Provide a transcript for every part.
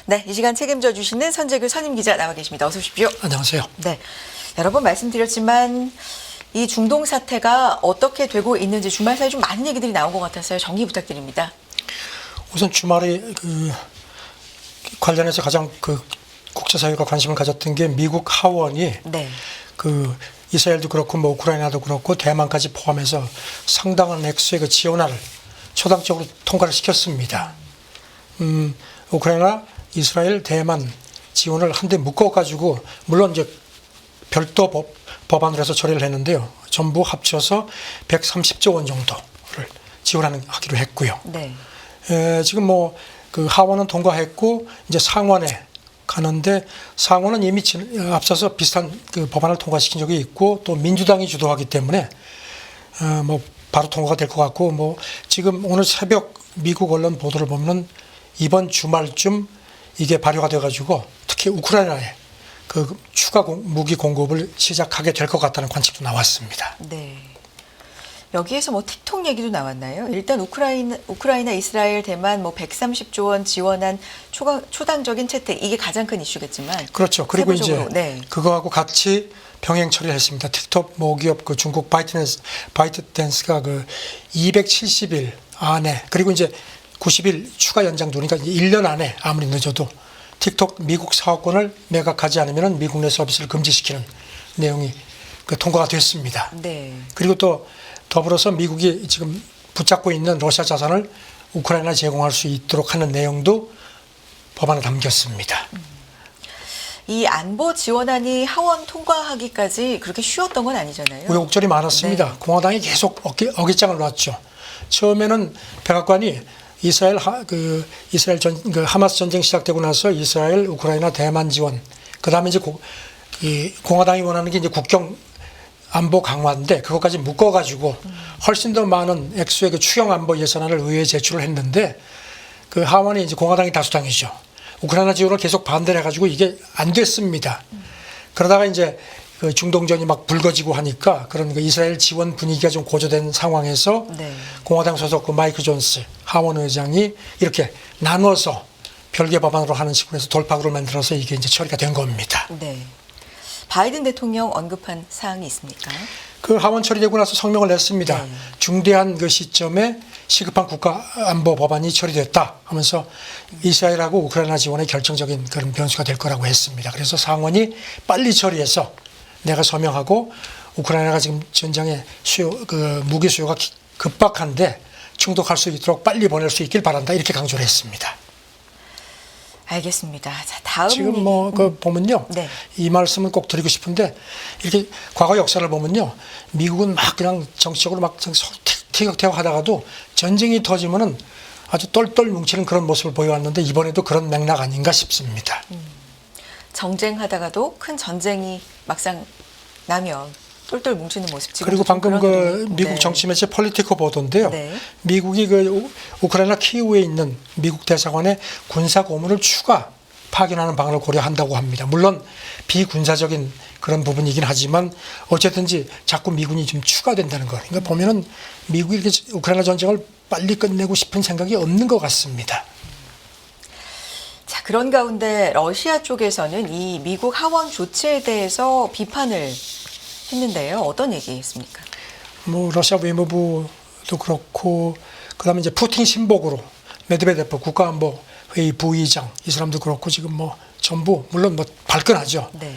네, 이 시간 책임져 주시는 선재규 선임 기자 나와 계십니다. 어서 오십시오. 안녕하세요. 네, 여러 번 말씀드렸지만 이 중동 사태가 어떻게 되고 있는지 주말 사이 좀 많은 얘기들이 나온 것 같아서요. 정리 부탁드립니다. 우선 주말에 관련해서 가장 국제사회가 관심을 가졌던 게 미국 하원이 네. 이스라엘도 그렇고 뭐 우크라이나도 그렇고 대만까지 포함해서 상당한 액수의 지원안을 초당적으로 통과를 시켰습니다. 우크라이나, 이스라엘, 대만 지원을 한데 묶어가지고 물론 이제 별도 법안으로 해서 처리를 했는데요. 전부 합쳐서 130조 원 정도를 지원하기로 했고요. 네. 지금 하원은 통과했고 이제 상원에 가는데 상원은 이미 앞서서 비슷한 법안을 통과시킨 적이 있고 또 민주당이 주도하기 때문에 바로 통과가 될 것 같고 지금 오늘 새벽 미국 언론 보도를 보면은 이번 주말쯤 이게 발효가 돼가지고 특히 우크라이나에 추가 무기 공급을 시작하게 될 것 같다는 관측도 나왔습니다. 네. 여기에서 틱톡 얘기도 나왔나요? 일단 우크라이나, 이스라엘, 대만 130조 원 지원한 초당적인 채택 이게 가장 큰 이슈겠지만 그렇죠. 그리고 세부적으로, 이제 네. 그거하고 같이 병행 처리를 했습니다. 틱톡 모기업 중국 바이트댄스가 270일 안에 그리고 이제 90일 추가 연장도 그러니까 1년 안에 아무리 늦어도 틱톡 미국 사업권을 매각하지 않으면 미국 내 서비스를 금지시키는 내용이 통과가 됐습니다. 네. 그리고 또 더불어서 미국이 지금 붙잡고 있는 러시아 자산을 우크라이나 제공할 수 있도록 하는 내용도 법안에 담겼습니다. 이 안보 지원안이 하원 통과하기까지 그렇게 쉬웠던 건 아니잖아요. 우여곡절이 많았습니다. 네. 공화당이 계속 어깃장을 놨죠. 처음에는 백악관이 이스라엘 하마스 전쟁 시작되고 나서 이스라엘, 우크라이나, 대만 지원. 그다음에 이제 공화당이 원하는 게 이제 국경 안보 강화인데 그것까지 묶어가지고 훨씬 더 많은 액수의 추경 안보 예산안을 의회에 제출을 했는데 하원이 이제 공화당이 다수당이죠. 우크라이나 지원을 계속 반대를 해가지고 이게 안 됐습니다. 그러다가 이제 중동전이 막 불거지고 하니까 그런 이스라엘 지원 분위기가 좀 고조된 상황에서 네. 공화당 소속 마이크 존스 하원 의장이 이렇게 나눠서 별개 법안으로 하는 식으로 해서 돌파구를 만들어서 이게 이제 처리가 된 겁니다. 네. 바이든 대통령 언급한 사항이 있습니까? 하원 처리되고 나서 성명을 냈습니다. 네. 중대한 시점에 시급한 국가안보 법안이 처리됐다 하면서 이스라엘하고 우크라이나 지원의 결정적인 그런 변수가 될 거라고 했습니다. 그래서 상원이 빨리 처리해서 내가 서명하고 우크라이나가 지금 전장에 무기 수요가 급박한데 충족할 수 있도록 빨리 보낼 수 있길 바란다 이렇게 강조를 했습니다. 알겠습니다. 자, 다음 지금 보면요. 네. 이 말씀을 꼭 드리고 싶은데 이렇게 과거 역사를 보면요. 미국은 막 그냥 정치적으로 막 티격태격 하다가도 전쟁이 터지면은 아주 똘똘 뭉치는 그런 모습을 보여왔는데 이번에도 그런 맥락 아닌가 싶습니다. 정쟁하다가도 큰 전쟁이 막상 나면 똘똘 뭉치는 모습. 지금 그리고 방금 미국 네. 정치 매체 폴리티코 보도인데요. 네. 미국이 우크라이나 키이우에 있는 미국 대사관에 군사 고문을 추가 파견하는 방안을 고려한다고 합니다. 물론 비군사적인 그런 부분이긴 하지만 어쨌든지 자꾸 미군이 좀 추가된다는 거. 그러니까 보면은 미국이 이렇게 우크라이나 전쟁을 빨리 끝내고 싶은 생각이 없는 것 같습니다. 자, 그런 가운데 러시아 쪽에서는 이 미국 하원 조치에 대해서 비판을 했는데요. 어떤 얘기했습니까? 러시아 외무부도 그렇고 그다음에 이제 푸틴 신복으로 메드베데프 국가안보회의 부의장 이 사람도 그렇고 지금 전부 물론 발끈하죠. 네.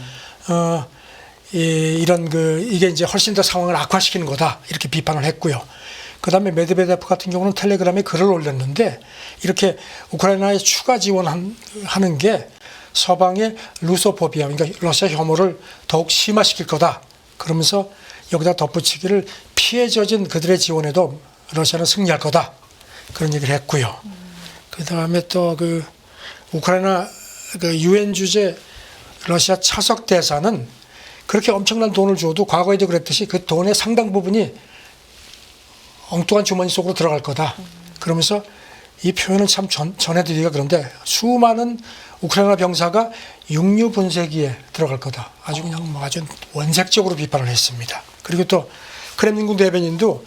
이런 이게 이제 훨씬 더 상황을 악화시키는 거다 이렇게 비판을 했고요. 그다음에 메드베데프 같은 경우는 텔레그램에 글을 올렸는데 이렇게 우크라이나에 추가 지원하는 게 서방의 루소포비아 그러니까 러시아 혐오를 더욱 심화시킬 거다. 그러면서 여기다 덧붙이기를 피해 젖은 그들의 지원에도 러시아는 승리할 거다. 그런 얘기를 했고요. 그다음에 또 우크라이나 유엔 주재 러시아 차석 대사는 그렇게 엄청난 돈을 줘도 과거에도 그랬듯이 그 돈의 상당 부분이 엉뚱한 주머니 속으로 들어갈 거다. 그러면서 이 표현은 참 전해드리기가 그런데 수많은 우크라이나 병사가 육류 분쇄기에 들어갈 거다. 아주 그냥 뭐 아주 원색적으로 비판을 했습니다. 그리고 또 크렘린궁 대변인도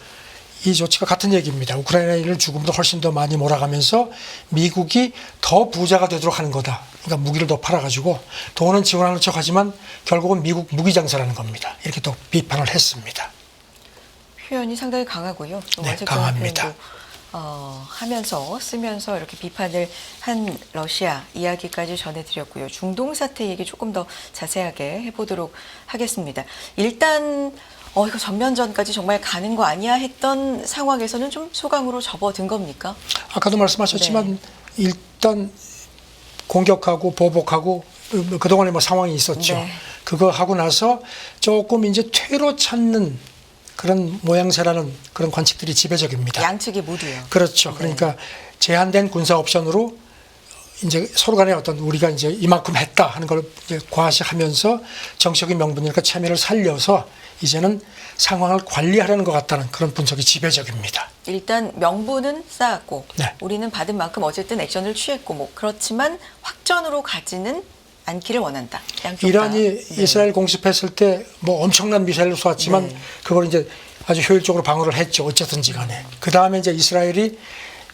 이 조치가 같은 얘기입니다. 우크라이나인을 죽음도 훨씬 더 많이 몰아가면서 미국이 더 부자가 되도록 하는 거다. 그러니까 무기를 더 팔아가지고 돈은 지원하는 척하지만 결국은 미국 무기 장사라는 겁니다. 이렇게 또 비판을 했습니다. 표현이 상당히 강하고요. 또 네, 원색적인 강합니다. 표현도 쓰면서 이렇게 비판을 한 러시아 이야기까지 전해드렸고요. 중동 사태 얘기 조금 더 자세하게 해보도록 하겠습니다. 일단 이거 전면전까지 정말 가는 거 아니야 했던 상황에서는 좀 소강으로 접어든 겁니까? 아까도 말씀하셨지만 일단 공격하고 보복하고 그동안에 뭐 상황이 있었죠. 네. 그거 하고 나서 조금 이제 퇴로 찾는 그런 모양새라는 그런 관측들이 지배적입니다. 양측이 모두요. 그렇죠. 그러니까 제한된 군사 옵션으로 이제 서로 간에 어떤 우리가 이제 이만큼 했다 하는 걸 이제 과시하면서 정치적인 명분이니까 체면을 살려서 이제는 상황을 관리하려는 것 같다는 그런 분석이 지배적입니다. 일단 명분은 쌓았고 네. 우리는 받은 만큼 어쨌든 액션을 취했고 뭐 그렇지만 확전으로 가지는 않기를 원한다. 양쪽 이란이 다. 이스라엘 공습했을 때 뭐 엄청난 미사일을 쏘았지만 네. 그걸 이제 아주 효율적으로 방어를 했죠. 어쨌든지 간에. 그 다음에 이제 이스라엘이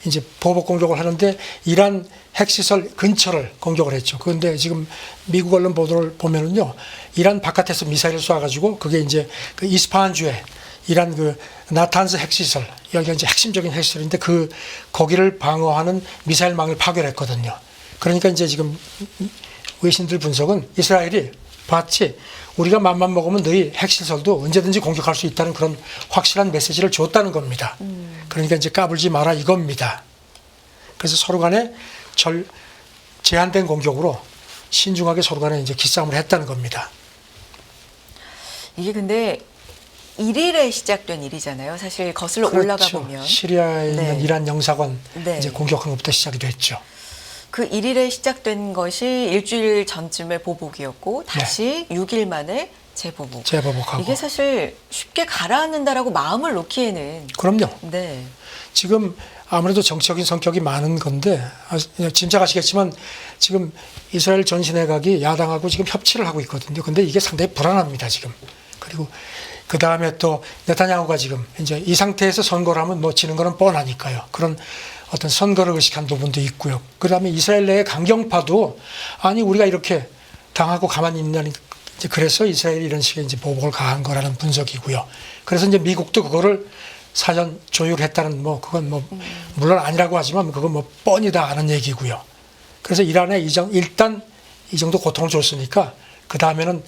이제 보복 공격을 하는데 이란 핵시설 근처를 공격을 했죠. 그런데 지금 미국 언론 보도를 보면은요, 이란 바깥에서 미사일을 쏴가지고 그게 이제 그 이스파한주에 이란 그 나탄스 핵시설, 여기가 이제 핵심적인 핵시설인데 거기를 방어하는 미사일망을 파괴했거든요. 그러니까 이제 지금 외신들 분석은 이스라엘이 봤지, 우리가 맘만 먹으면 너희 핵시설도 언제든지 공격할 수 있다는 그런 확실한 메시지를 줬다는 겁니다. 그러니까 이제 까불지 마라 이겁니다. 그래서 서로 간에 제한된 공격으로 신중하게 서로 간에 이제 기싸움을 했다는 겁니다. 이게 근데 1일에 시작된 일이잖아요. 사실 거슬러 그렇죠. 올라가 보면 시리아에 있는 네. 이란 영사관 네. 이제 공격한 것부터 시작이 됐죠. 그 1일에 시작된 것이 일주일 전쯤의 보복이었고 다시 6일 만에 재보복. 재보복하고. 이게 사실 쉽게 가라앉는다라고 마음을 놓기에는 그럼요. 네. 지금 아무래도 정치적인 성격이 많은 건데 짐작하시겠지만 지금 이스라엘 전신내각이 야당하고 지금 협치를 하고 있거든요. 근데 이게 상당히 불안합니다, 지금. 그리고 그 다음에 또 네타냐후가 지금 이제 이 상태에서 선거를 하면 뭐 지는 거는 뻔하니까요. 그런 어떤 선거를 의식한 부분도 있고요. 그 다음에 이스라엘 내의 강경파도 아니 우리가 이렇게 당하고 가만히 있냐니 이제 그래서 이스라엘이 이런 식의 이제 보복을 가한 거라는 분석이고요. 그래서 이제 미국도 그거를 사전 조율했다는 뭐 그건 뭐 물론 아니라고 하지만 그건 뭐 뻔히다 아는 얘기고요. 그래서 이란에 일단 이 정도 고통을 줬으니까 그 다음에는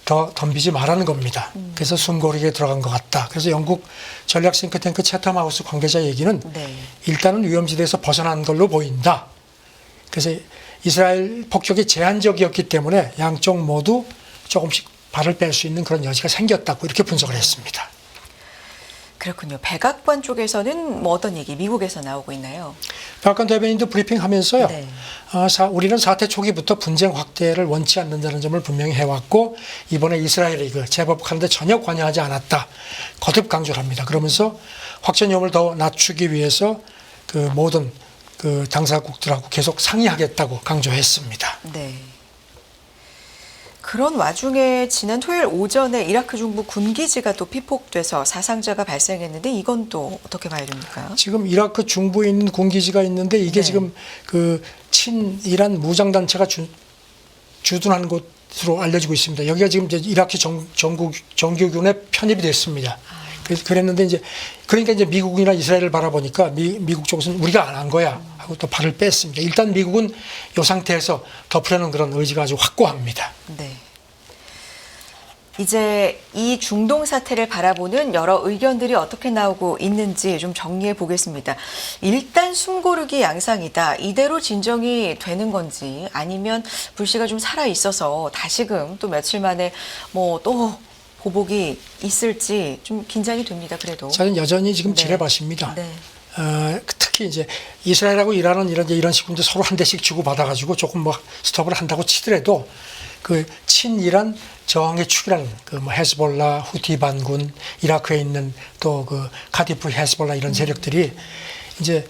더 덤비지 말라는 겁니다. 그래서 숨고르기에 들어간 것 같다. 그래서 영국 전략 싱크탱크 채텀하우스 관계자 얘기는 네. 일단은 위험지대에서 벗어난 걸로 보인다. 그래서 이스라엘 폭격이 제한적이었기 때문에 양쪽 모두 조금씩 발을 뺄 수 있는 그런 여지가 생겼다고 이렇게 분석을 했습니다. 그렇군요. 백악관 쪽에서는 뭐 어떤 얘기 미국에서 나오고 있나요? 백악관 대변인도 브리핑하면서요. 네. 우리는 사태 초기부터 분쟁 확대를 원치 않는다는 점을 분명히 해왔고 이번에 이스라엘이 그 재법하는데 전혀 관여하지 않았다. 거듭 강조를 합니다. 그러면서 확전 위험을 더 낮추기 위해서 그 모든 그 당사국들하고 계속 상의하겠다고 강조했습니다. 네. 그런 와중에 지난 토요일 오전에 이라크 중부 군기지가 또 피폭돼서 사상자가 발생했는데 이건 또 어떻게 봐야 됩니까? 지금 이라크 중부에 있는 군기지가 있는데 이게 네. 지금 그 친이란 무장단체가 주둔하는 곳으로 알려지고 있습니다. 여기가 지금 이제 이라크 정규군에 편입이 됐습니다. 그랬는데 이제 그러니까 이제 미국이나 이스라엘을 바라보니까 미국 쪽에서는 우리가 안 한 거야 하고 또 발을 뺐습니다. 일단 미국은 이 상태에서 덮으려는 그런 의지가 아주 확고합니다. 네. 이제 이 중동 사태를 바라보는 여러 의견들이 어떻게 나오고 있는지 좀 정리해 보겠습니다. 일단 숨고르기 양상이다. 이대로 진정이 되는 건지 아니면 불씨가 좀 살아 있어서 다시금 또 며칠 만에 뭐 또 보복이 있을지 좀 긴장이 됩니다. 그래도 저는 여전히 지금 네. 지뢰밭입니다. 네. 특히 이제 이스라엘하고 이란은 이런 식으로 이제 서로 한 대씩 주고 받아가지고 조금 뭐 스톱을 한다고 치더라도 그 친이란 저항의 축이라는 그 뭐 헤즈볼라, 후티 반군, 이라크에 있는 또 그 카디프 헤즈볼라 이런 세력들이 이제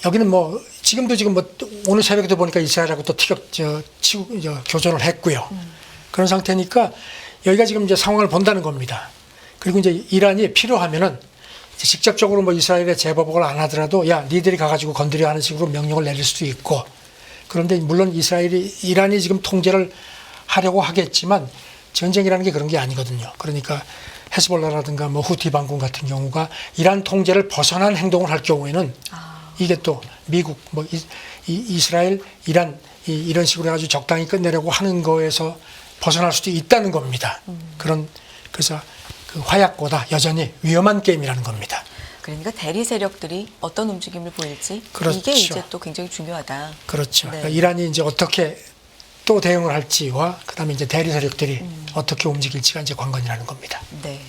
여기는 뭐 지금도 지금 뭐 오늘 새벽에도 보니까 이스라엘하고 또 교전을 했고요. 그런 상태니까 여기가 지금 이제 상황을 본다는 겁니다. 그리고 이제 이란이 필요하면은 이제 직접적으로 뭐 이스라엘에 재보복을 안 하더라도 야 니들이 가가지고 건드려 하는 식으로 명령을 내릴 수도 있고, 그런데 물론 이란이 지금 통제를 하려고 하겠지만 전쟁이라는 게 그런 게 아니거든요. 그러니까 헤즈볼라라든가 뭐 후티 반군 같은 경우가 이란 통제를 벗어난 행동을 할 경우에는 이게 또 미국 뭐 이스라엘 이란 이런 식으로 아주 적당히 끝내려고 하는 거에서 벗어날 수도 있다는 겁니다. 그래서 그 화약보다 여전히 위험한 게임이라는 겁니다. 그러니까 대리 세력들이 어떤 움직임을 보일지 그렇죠. 이게 이제 또 굉장히 중요하다. 그렇죠. 네. 그러니까 이란이 이제 어떻게 또 대응을 할지와 그다음에 이제 대리 세력들이 어떻게 움직일지가 이제 관건이라는 겁니다. 네.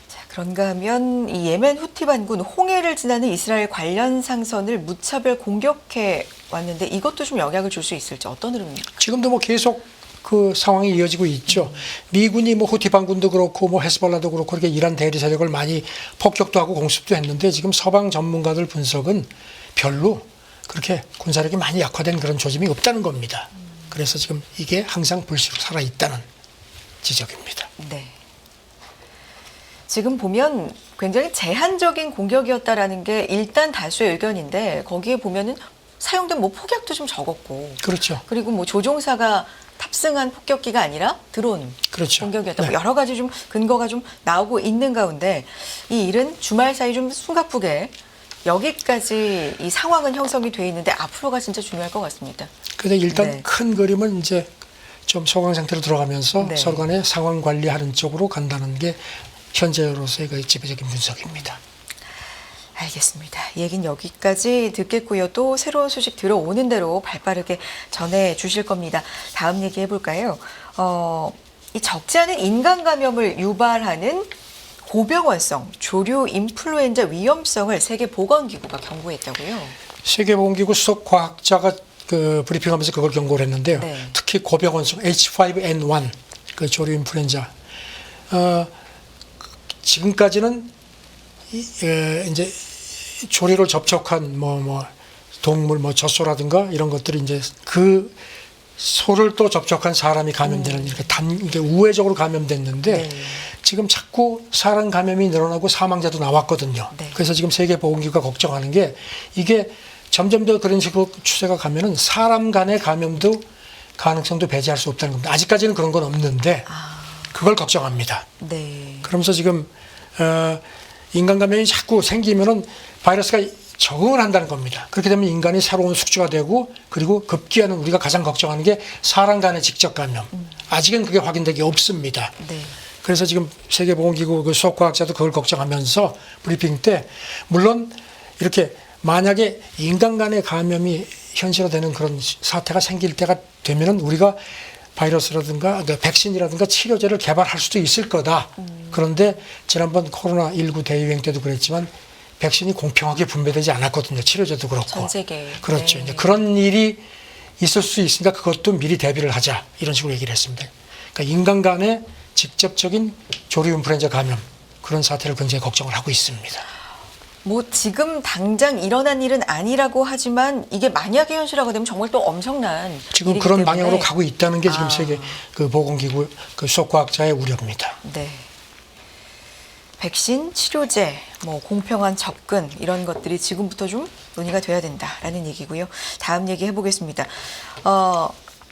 자, 그런가 하면 이 예멘 후티 반군 홍해를 지나는 이스라엘 관련 상선을 무차별 공격해 왔는데 이것도 좀 영향을 줄 수 있을지 어떤 흐름입니까? 지금도 뭐 계속 그 상황이 이어지고 있죠. 미군이 뭐 후티 반군도 그렇고 뭐 헤즈볼라도 그렇고 이렇게 이란 대리 세력을 많이 폭격도 하고 공습도 했는데 지금 서방 전문가들 분석은 별로 그렇게 군사력이 많이 약화된 그런 조짐이 없다는 겁니다. 그래서 지금 이게 항상 불씨로 살아 있다는 지적입니다. 네. 지금 보면 굉장히 제한적인 공격이었다라는 게 일단 다수의 의견인데 거기에 보면은 사용된 뭐 폭약도 좀 적었고, 그렇죠. 그리고 뭐 조종사가 탑승한 폭격기가 아니라 드론 그렇죠. 공격이었다. 네. 여러 가지 좀 근거가 좀 나오고 있는 가운데 이 일은 주말 사이 좀 숨가쁘게 여기까지 이 상황은 형성이 돼 있는데 앞으로가 진짜 중요할 것 같습니다. 근데 일단 네. 큰 그림은 이제 좀 소강 상태로 들어가면서 네. 서로 간에 상황 관리하는 쪽으로 간다는 게 현재로서의 그 지배적인 분석입니다. 알겠습니다. 얘긴 여기까지 듣겠고요. 또 새로운 소식 들어오는 대로 발빠르게 전해주실 겁니다. 다음 얘기 해볼까요? 이 적지 않은 인간 감염을 유발하는 고병원성 조류 인플루엔자 위험성을 세계보건기구가 경고했다고요? 세계보건기구 수석 과학자가 그 브리핑하면서 그걸 경고를 했는데요. 네. 특히 고병원성 H5N1 그 조류 인플루엔자 지금까지는 이제 조류를 접촉한 뭐 동물 뭐 젖소라든가 이런 것들이 이제 그 소를 또 접촉한 사람이 감염되는 이렇게 우회적으로 감염됐는데 네. 지금 자꾸 사람 감염이 늘어나고 사망자도 나왔거든요. 네. 그래서 지금 세계보건기구가 걱정하는 게 이게 점점 더 그런 식으로 추세가 가면은 사람 간의 감염도 가능성도 배제할 수 없다는 겁니다. 아직까지는 그런 건 없는데 그걸 걱정합니다. 네. 그러면서 지금 인간 감염이 자꾸 생기면은 바이러스가 적응을 한다는 겁니다. 그렇게 되면 인간이 새로운 숙주가 되고 그리고 급기야는 우리가 가장 걱정하는 게 사람 간의 직접 감염. 아직은 그게 확인되기 없습니다. 네. 그래서 지금 세계보건기구 그 수석과학자도 그걸 걱정하면서 브리핑 때 물론 이렇게 만약에 인간 간의 감염이 현실화되는 그런 사태가 생길 때가 되면은 우리가 바이러스라든가 백신이라든가 치료제를 개발할 수도 있을 거다. 그런데 지난번 코로나19 대유행 때도 그랬지만 백신이 공평하게 분배되지 않았거든요. 치료제도 그렇고. 전 세계. 그렇죠. 네. 이제 그런 일이 있을 수 있으니까 그것도 미리 대비를 하자. 이런 식으로 얘기를 했습니다. 그러니까 인간 간의 직접적인 조류 인플루엔자 감염 그런 사태를 굉장히 걱정을 하고 있습니다. 뭐 지금 당장 일어난 일은 아니라고 하지만 이게 만약에 현실화가 되면 정말 또 엄청난 지금 일이기 그런 때문에. 방향으로 가고 있다는 게 지금 아. 세계 그 보건기구 그 수석과학자의 우려입니다. 네. 백신, 치료제, 뭐 공평한 접근 이런 것들이 지금부터 좀 논의가 돼야 된다라는 얘기고요. 다음 얘기 해보겠습니다.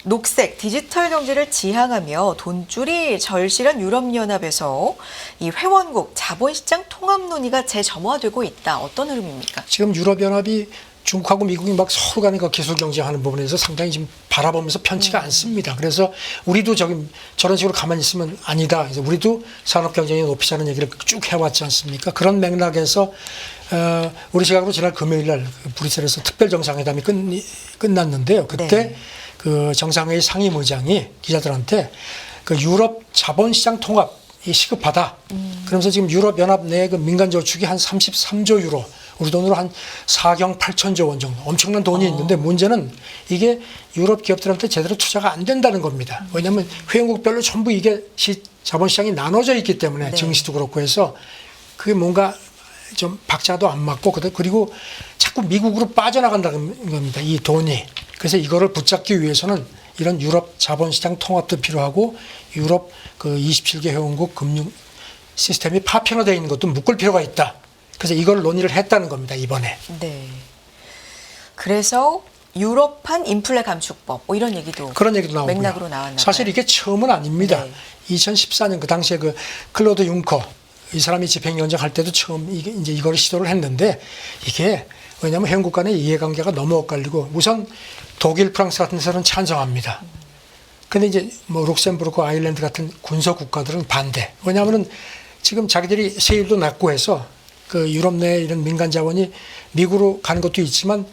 녹색 디지털 경제를 지향하며 돈줄이 절실한 유럽연합에서 이 회원국 자본시장 통합 논의가 재점화되고 있다. 어떤 흐름입니까? 지금 유럽연합이 중국하고 미국이 막 서로 간에 그 기술 경쟁하는 부분에서 상당히 지금 바라보면서 편치가 않습니다. 그래서 우리도 저런 식으로 가만히 있으면 아니다. 이제 우리도 산업 경쟁력 높이자는 얘기를 쭉 해왔지 않습니까? 그런 맥락에서 우리 시각으로 지난 금요일 날 브뤼셀에서 특별 정상회담이 끝났는데요. 그때 네. 그 정상회의 상임의장이 기자들한테 그 유럽 자본시장 통합이 시급하다. 그러면서 지금 유럽연합 내 그 민간 저축이 한 33조 유로, 우리 돈으로 한 4경 8천조 원 정도 엄청난 돈이 있는데 문제는 이게 유럽 기업들한테 제대로 투자가 안 된다는 겁니다. 왜냐하면 회원국별로 전부 이게 자본시장이 나눠져 있기 때문에 네. 증시도 그렇고 해서 그게 뭔가 좀 박자도 안 맞고 그리고 자꾸 미국으로 빠져나간다는 겁니다. 이 돈이. 그래서 이거를 붙잡기 위해서는 이런 유럽 자본시장 통합도 필요하고 유럽 그 27개 회원국 금융 시스템이 파편화되어 있는 것도 묶을 필요가 있다. 그래서 이걸 논의를 했다는 겁니다. 이번에. 네. 그래서 유럽판 인플레 감축법 뭐 이런 얘기도 그런 얘기도 나오고요. 맥락으로 나왔나 사실 봐요. 이게 처음은 아닙니다. 네. 2014년 그 당시에 그 클로드 융커 이 사람이 집행위원장 할 때도 처음 이게 이제 이걸 시도를 했는데 이게 왜냐하면 회원국 간의 이해관계가 너무 엇갈리고 우선 독일, 프랑스 같은 데서는 찬성합니다. 근데 이제 뭐 룩셈부르크, 아일랜드 같은 군소 국가들은 반대. 왜냐하면은 지금 자기들이 세율도 낮고 해서 그 유럽 내 이런 민간 자원이 미국으로 가는 것도 있지만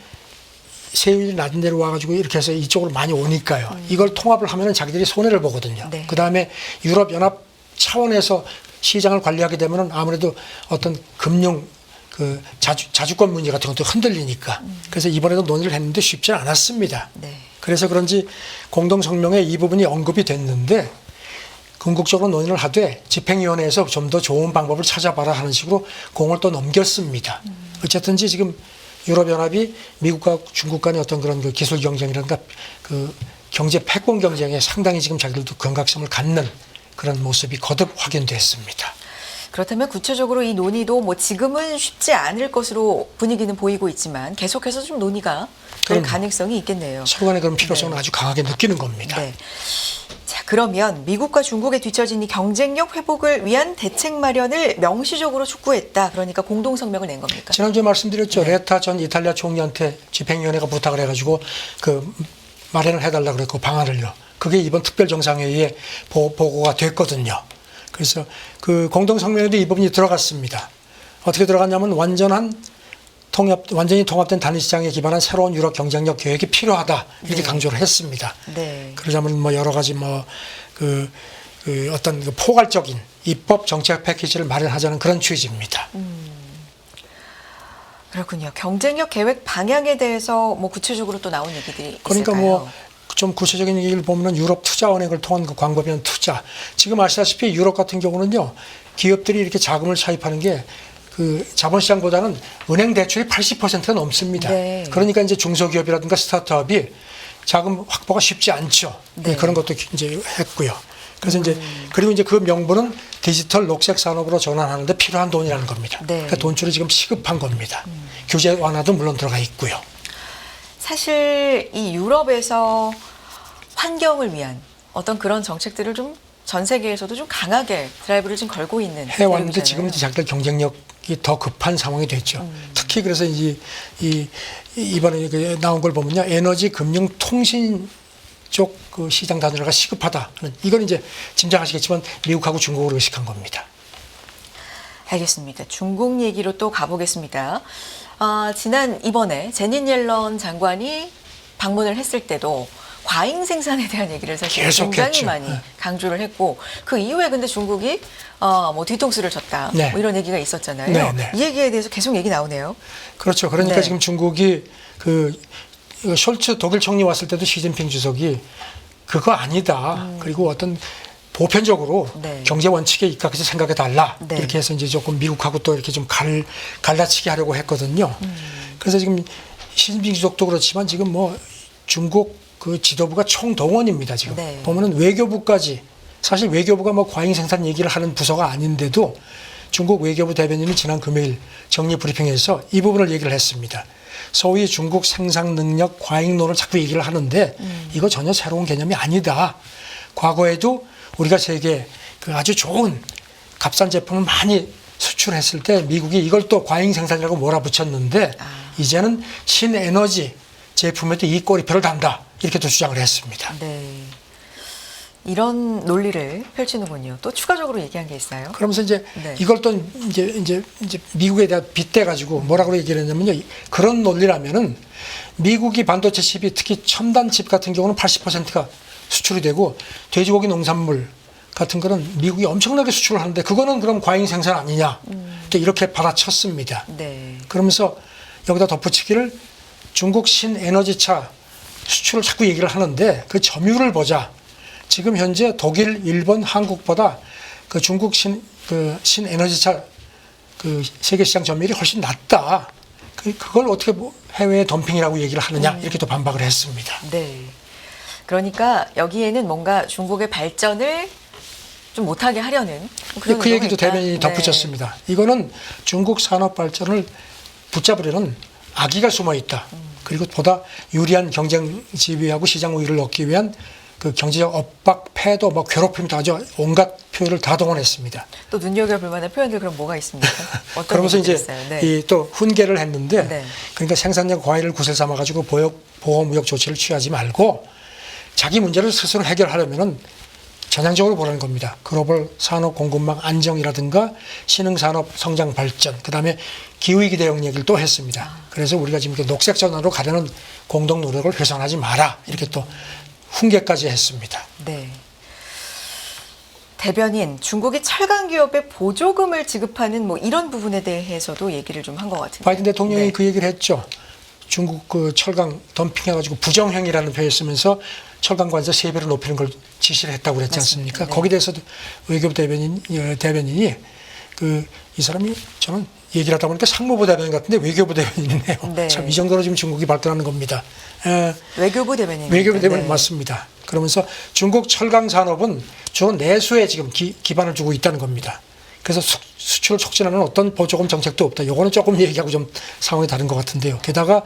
세율이 낮은 데로 와가지고 이렇게 해서 이쪽으로 많이 오니까요. 이걸 통합을 하면은 자기들이 손해를 보거든요. 네. 그 다음에 유럽연합 차원에서 시장을 관리하게 되면은 아무래도 어떤 금융 그 자주권 문제 같은 것도 흔들리니까. 그래서 이번에도 논의를 했는데 쉽지 않았습니다. 네. 그래서 그런지 공동성명에 이 부분이 언급이 됐는데 궁극적으로 논의를 하되 집행위원회에서 좀 더 좋은 방법을 찾아봐라 하는 식으로 공을 또 넘겼습니다. 어쨌든지 지금 유럽연합이 미국과 중국 간의 어떤 그런 그 기술 경쟁이라든가 그 경제 패권 경쟁에 상당히 지금 자기들도 경각심을 갖는 그런 모습이 거듭 확인됐습니다. 그렇다면 구체적으로 이 논의도 뭐 지금은 쉽지 않을 것으로 분위기는 보이고 있지만 계속해서 좀 논의가 될 그럼요. 가능성이 있겠네요. 서로 간의 그런 필요성을 네. 아주 강하게 느끼는 겁니다. 네. 자, 그러면 미국과 중국에 뒤처진 이 경쟁력 회복을 위한 대책 마련을 명시적으로 촉구했다. 그러니까 공동 성명을 낸 겁니까? 지난주에 말씀드렸죠. 네. 레타 전 이탈리아 총리한테 집행위원회가 부탁을 해가지고 그 마련을 해달라고 그랬고 방안을요. 그게 이번 특별 정상회의에 보고가 됐거든요. 그래서 그 공동 성명에도 이 부분이 들어갔습니다. 어떻게 들어갔냐면 완전히 통합된 단일시장에 기반한 새로운 유럽 경쟁력 계획이 필요하다 이렇게 네. 강조를 했습니다. 네. 그러자면 뭐 여러 가지 뭐 어떤 그 포괄적인 입법 정책 패키지를 마련하자는 그런 취지입니다. 그렇군요. 경쟁력 계획 방향에 대해서 뭐 구체적으로 또 나온 얘기들이 그러니까 있을까요? 뭐 좀 구체적인 얘기를 보면은 유럽 투자은행을 통한 그 광범위한 투자. 지금 아시다시피 유럽 같은 경우는요, 기업들이 이렇게 자금을 차입하는 게 그 자본시장보다는 은행 대출이 80%가 넘습니다. 네. 그러니까 이제 중소기업이라든가 스타트업이 자금 확보가 쉽지 않죠. 네. 그런 것도 이제 했고요. 그래서 이제 그리고 이제 그 명분은 디지털 녹색 산업으로 전환하는데 필요한 돈이라는 겁니다. 네. 그러니까 돈줄이 지금 시급한 겁니다. 규제 완화도 물론 들어가 있고요. 사실 이 유럽에서 환경을 위한 어떤 그런 정책들을 좀 전 세계에서도 좀 강하게 드라이브를 좀 걸고 있는 해왔는데 지금 대륙이잖아요. 이제 자기들 경쟁력이 더 급한 상황이 됐죠. 특히 그래서 이번에 그 나온 걸 보면요, 에너지, 금융, 통신 쪽 그 시장 단일화가 시급하다. 이건 이제 짐작하시겠지만 미국하고 중국으로 의식한 겁니다. 알겠습니다. 중국 얘기로 또 가보겠습니다. 이번에 제닛 옐런 장관이 방문을 했을 때도 과잉 생산에 대한 얘기를 사실 굉장히 계속했죠. 많이 네. 강조를 했고 그 이후에 근데 중국이 뭐 뒤통수를 쳤다 네. 뭐 이런 얘기가 있었잖아요. 네, 네. 이 얘기에 대해서 계속 얘기 나오네요. 그렇죠. 그러니까 네. 지금 중국이 그 숄츠 독일 총리 왔을 때도 시진핑 주석이 그거 아니다. 그리고 어떤 보편적으로 네. 경제 원칙에 입각해서 생각해 달라. 네. 이렇게 해서 이제 조금 미국하고 또 이렇게 좀 갈라치게 하려고 했거든요. 그래서 지금 시진핑 주석도 그렇지만 지금 뭐 중국 그 지도부가 총동원입니다. 지금 네. 보면은 외교부까지 사실 외교부가 뭐 과잉 생산 얘기를 하는 부서가 아닌데도 중국 외교부 대변인이 지난 금요일 정례 브리핑에서 이 부분을 얘기를 했습니다. 소위 중국 생산 능력 과잉론을 자꾸 얘기를 하는데 이거 전혀 새로운 개념이 아니다. 과거에도 우리가 세계 그 아주 좋은 값싼 제품을 많이 수출했을 때 미국이 이걸 또 과잉 생산이라고 몰아붙였는데 이제는 신에너지 제품에도 이 꼬리표를 단다. 이렇게도 주장을 했습니다. 네. 이런 논리를 펼치는군요. 또 추가적으로 얘기한 게 있어요? 그러면서 이제 네. 이걸 또 이제 미국에 대한 빗대 가지고 뭐라고 얘기를 했냐면요. 그런 논리라면은 미국이 반도체 칩이 특히 첨단 칩 같은 경우는 80%가 수출이 되고 돼지고기 농산물 같은 거는 미국이 엄청나게 수출을 하는데 그거는 그럼 과잉 생산 아니냐. 또 이렇게 받아쳤습니다. 네. 그러면서 여기다 덧붙이기를 중국 신에너지차 수출을 자꾸 얘기를 하는데 그 점유율을 보자. 지금 현재 독일, 일본, 한국보다 그 중국 신에너지차 그 세계 시장 점유율이 훨씬 낮다. 그걸 어떻게 뭐 해외 덤핑이라고 얘기를 하느냐 이렇게 또 반박을 했습니다. 네. 그러니까 여기에는 뭔가 중국의 발전을 좀 못하게 하려는 그런 그 얘기도 의도가 대변인이 있다. 덧붙였습니다. 이거는 중국 산업 발전을 붙잡으려는 악의가 숨어 있다. 그리고 보다 유리한 경쟁 지위하고 시장 우위를 얻기 위한 그 경제적 압박, 패도, 뭐 괴롭힘 다 아주 온갖 표현을 다 동원했습니다. 또 눈여겨볼 만한 표현들 그럼 뭐가 있습니까? 어떤 그러면서 이제 있어요? 네. 이 또 훈계를 했는데, 네. 그러니까 생산력 과외를 구설 삼아가지고 보호무역 조치를 취하지 말고 자기 문제를 스스로 해결하려면은 전향적으로 보라는 겁니다. 글로벌 산업 공급망 안정이라든가 신흥산업 성장 발전, 그다음에 기후위기 대응 얘기를 또 했습니다. 그래서 우리가 지금 이렇게 녹색 전환으로 가려는 공동 노력을 훼손하지 마라 이렇게 또 훈계까지 했습니다. 네. 대변인, 중국이 철강 기업에 보조금을 지급하는 뭐 이런 부분에 대해서도 얘기를 좀 한 것 같은데. 바이든 대통령이 네. 그 얘기를 했죠. 중국 그 철강 덤핑해가지고 부정행위라는 표현을 쓰면서 철강 관세 3배로 높이는 걸 지시를 했다고 그랬지 않습니까? 맞습니다. 네. 거기에 대해서도 외교부 대변인이 이 사람이 저는 얘기를 하다 보니까 상무부 대변인 같은데 외교부 대변인이네요. 네. 참 이 정도로 지금 중국이 발전하는 겁니다. 외교부 대변인. 외교부 대변인 맞습니다. 그러면서 중국 철강 산업은 주로 내수에 지금 기반을 두고 있다는 겁니다. 그래서 수출을 촉진하는 어떤 보조금 정책도 없다. 요거는 조금 얘기하고 좀 상황이 다른 것 같은데요. 게다가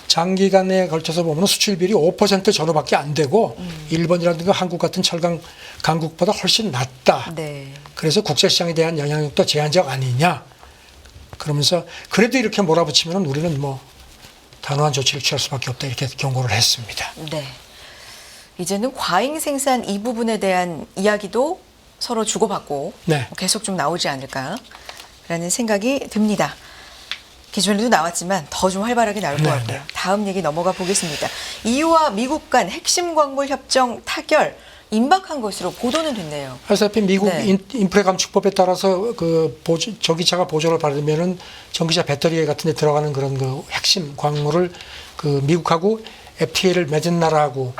장기간에 걸쳐서 보면 수출 비율이 5% 전후밖에 안 되고 일본이라든가 한국 같은 철강 강국보다 훨씬 낮다. 네. 그래서 국제시장에 대한 영향력도 제한적 아니냐. 그러면서 그래도 이렇게 몰아붙이면 우리는 뭐 단호한 조치를 취할 수밖에 없다. 이렇게 경고를 했습니다. 네. 이제는 과잉 생산 이 부분에 대한 이야기도 서로 주고받고 네. 계속 좀 나오지 않을까라는 생각이 듭니다. 기존에도 나왔지만 더 좀 활발하게 나올 것 네, 같고요. 네. 다음 얘기 넘어가 보겠습니다. EU와 미국 간 핵심 광물 협정 타결 임박한 것으로 보도는 됐네요. 아시다시피 미국 네. 인프레 감축법에 따라서 그 전기차가 보조를 받으면은 전기차 배터리 같은 데 들어가는 그런 그 핵심 광물을 그 미국하고 FTA를 맺은 나라하고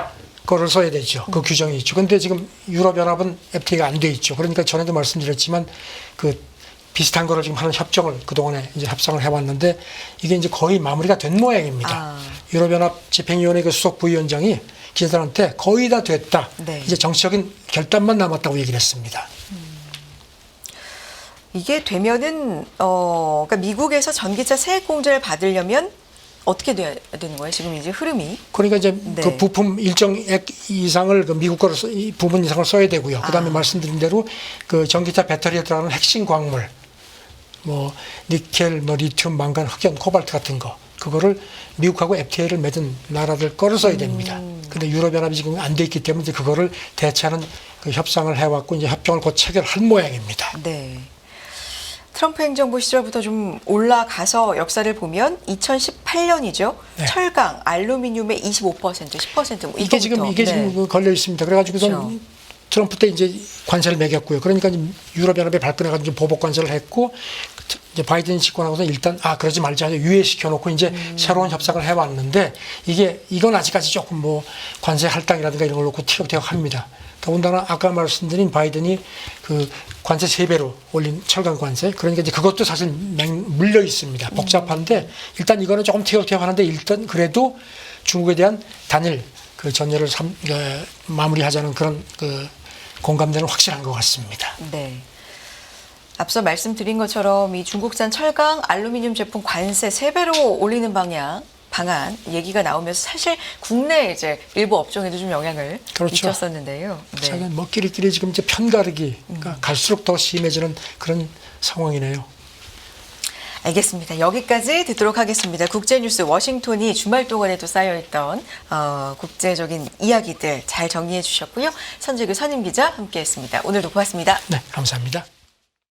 거를 써야 되죠. 그 규정이 있죠. 근데 지금 유럽연합은 FTA가 안 돼 있죠. 그러니까 전에도 말씀드렸지만 그 비슷한 거를 지금 하는 협정을 그동안에 이제 협상을 해왔는데 이게 이제 거의 마무리가 된 모양입니다. 유럽연합 집행위원회 그 수석 부위원장이 기자들한테 거의 다 됐다. 네. 이제 정치적인 결단만 남았다고 얘기를 했습니다. 이게 되면은 그러니까 미국에서 전기차 세액 공제를 받으려면 어떻게 돼야 되는 거예요? 지금 이제 흐름이. 그러니까 이제 네. 그 부품 일정액 이상을 그 미국 거를 이 부분 이상을 써야 되고요. 그다음에 말씀드린 대로 그 전기차 배터리에 들어가는 핵심 광물, 뭐 니켈, 뭐 리튬, 망간, 흑연, 코발트 같은 거 그거를 미국하고 FTA를 맺은 나라들 거를 써야 됩니다. 근데 유럽연합이 지금 안 돼 있기 때문에 이제 그거를 대체하는 그 협상을 해왔고 이제 협정을 곧 체결할 모양입니다. 네. 트럼프 행정부 시절부터 좀 올라가서 역사를 보면 2018년이죠. 네. 철강, 알루미늄의 25%, 10%뭐 이게 지금 걸려 있습니다. 그래가지고선 그렇죠. 트럼프 때 이제 관세를 매겼고요. 그러니까 이제 유럽연합에 발끈해가지고 보복 관세를 했고 이제 바이든이 집권하고서 일단 그러지 말자 유예시켜놓고 이제 새로운 협상을 해왔는데 이건 아직까지 조금 뭐 관세 할당이라든가 이런 걸 놓고 티격태격합니다. 더군다나 아까 말씀드린 바이든이 그 관세 3배로 올린 철강 관세 그러니까 이제 그것도 사실 물려 있습니다. 복잡한데 일단 이거는 조금 티격태격하는데 일단 그래도 중국에 대한 단일 그 전열을 마무리하자는 그런 그 공감대는 확실한 것 같습니다. 네. 앞서 말씀드린 것처럼 이 중국산 철강, 알루미늄 제품 관세 3배로 올리는 방안 얘기가 나오면서 사실 국내 이제 일부 업종에도 좀 영향을 그렇죠. 미쳤었는데요. 네. 뭐 끼리끼리 지금 이제 편가르기가 갈수록 더 심해지는 그런 상황이네요. 알겠습니다. 여기까지 듣도록 하겠습니다. 국제뉴스 워싱턴이 주말 동안에도 쌓여있던 국제적인 이야기들 잘 정리해 주셨고요. 선재규 선임기자 함께했습니다. 오늘도 고맙습니다. 네, 감사합니다.